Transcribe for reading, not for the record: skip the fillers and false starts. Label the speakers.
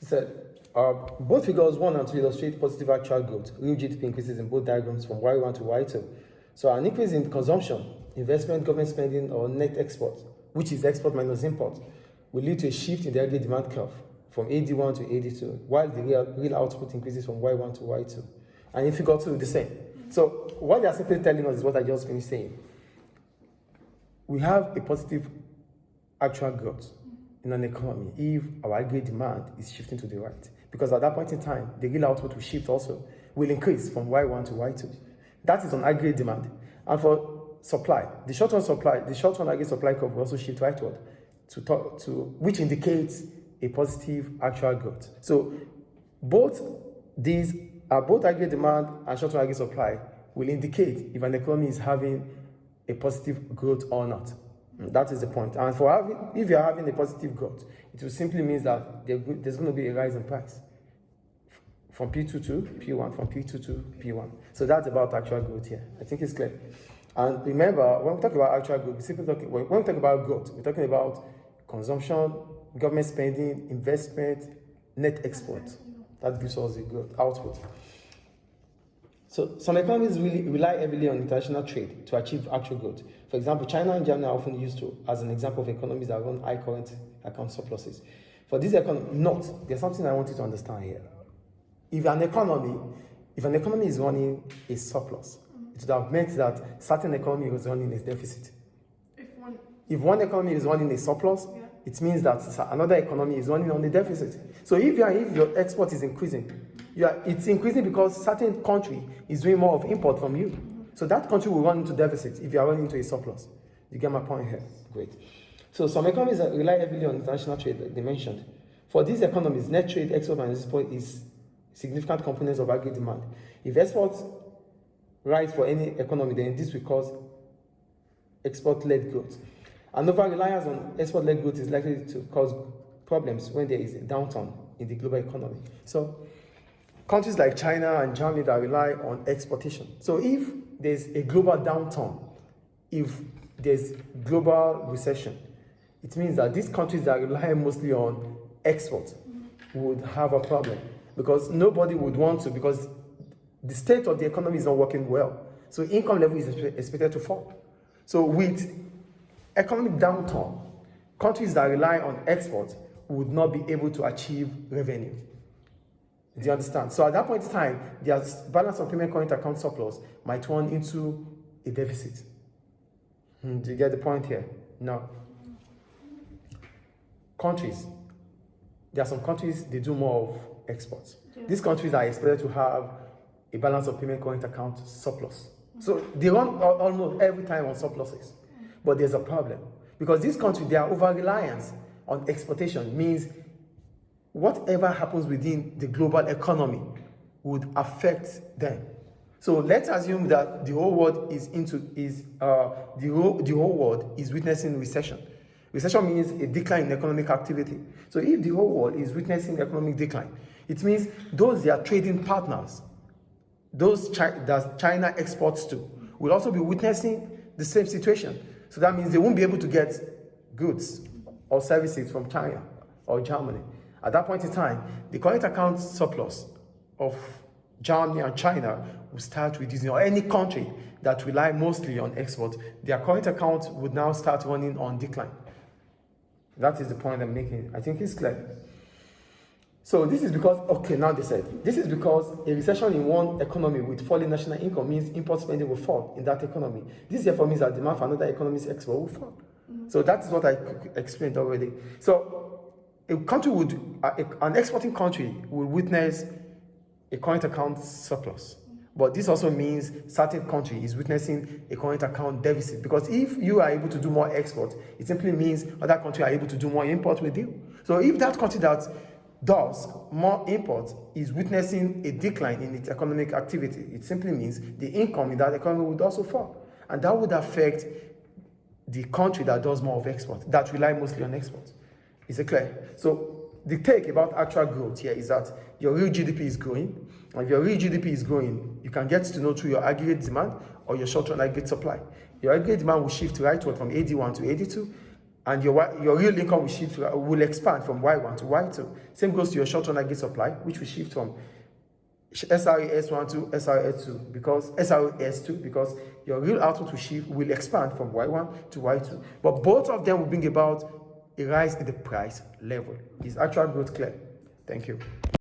Speaker 1: said, both figures 1 and 2 illustrate positive actual growth. Real GDP increases in both diagrams from Y1 to Y2. So an increase in consumption, investment, government spending, or net export, which is export minus import, will lead to a shift in the aggregate demand curve from AD1 to AD2, while the real output increases from Y1 to Y2. And in figure 2, the same. So what they are simply telling us is what I just finished saying. We have a positive actual growth in an economy if our aggregate demand is shifting to the right. Because at that point in time, the real output will shift also, will increase from Y1 to Y2. That is on aggregate demand. And for supply, the short-run aggregate supply curve will also shift rightward, which indicates a positive actual growth. So both aggregate demand and short-run aggregate supply will indicate if an economy is having a positive growth or not. That is the point. And if you're having a positive growth, it will simply mean that there's going to be a rise in price from P2 to P1, from P2 to P1. So that's about actual growth here. I think it's clear. And remember, when we talk about actual growth, when we talk about growth, we're talking about consumption, government spending, investment, net export. That gives us the growth output. So some economies really rely heavily on international trade to achieve actual growth. For example, China and Germany are often used as an example of economies that run high current account surpluses. For this economy, there's something I want you to understand here. If an economy is running a surplus, it would have meant that certain economy was running a deficit. If one economy is running a surplus, it means that another economy is running on a deficit. So if your export is increasing, it's increasing because certain country is doing more of import from you. So that country will run into deficit if you are running into a surplus. You get my point here? Great. So some economies rely heavily on international trade, like they mentioned. For these economies, net trade, export and export is significant components of aggregate demand. If exports rise for any economy, then this will cause export-led growth. And over-reliance on export-led growth is likely to cause problems when there is a downturn in the global economy. So countries like China and Germany that rely on exportation. So if there's a global downturn, if there's global recession, it means that these countries that rely mostly on export would have a problem because nobody would want to, because the state of the economy is not working well. So income level is expected to fall. So with economic downturn, countries that rely on export would not be able to achieve revenue. Do you understand? So at that point in time, their balance of payment current account surplus might turn into a deficit. Do you get the point here? Now, countries. There are some countries, they do more of exports. Yeah. These countries are expected to have a balance of payment current account surplus. So they run almost every time on surpluses. But there's a problem. Because these countries, their over-reliance on exportation means whatever happens within the global economy would affect them. So let's assume that the whole world the whole world is witnessing recession. Recession means a decline in economic activity. So if the whole world is witnessing economic decline, it means those their trading partners, those that China exports to, will also be witnessing the same situation. So that means they won't be able to get goods or services from China or Germany. At that point in time, the current account surplus of Germany and China will start reducing, or any country that rely mostly on export, their current account would now start running on decline. That is the point I'm making. I think it's clear. So this is because, this is because a recession in one economy with falling national income means import spending will fall in that economy. This therefore means that demand for another economy's export will fall. So that is what I explained already. So an exporting country will witness a current account surplus. But this also means certain country is witnessing a current account deficit. Because if you are able to do more export, it simply means other countries are able to do more import with you. So if that country that does more import is witnessing a decline in its economic activity, it simply means the income in that economy would also fall. And that would affect the country that does more of export, that rely mostly on export. Is it clear? So the take about actual growth here is that your real GDP is growing. And if your real GDP is growing, you can get to know through your aggregate demand or your short-run aggregate supply. Your aggregate demand will shift rightward from AD1 to AD2, and your real income will expand from Y1 to Y2. Same goes to your short-run aggregate supply, which will shift from SRE S1 to SRE S2 because your real output will expand from Y1 to Y2. But both of them will bring about a rise in the price level. Is actual growth clear? Thank you.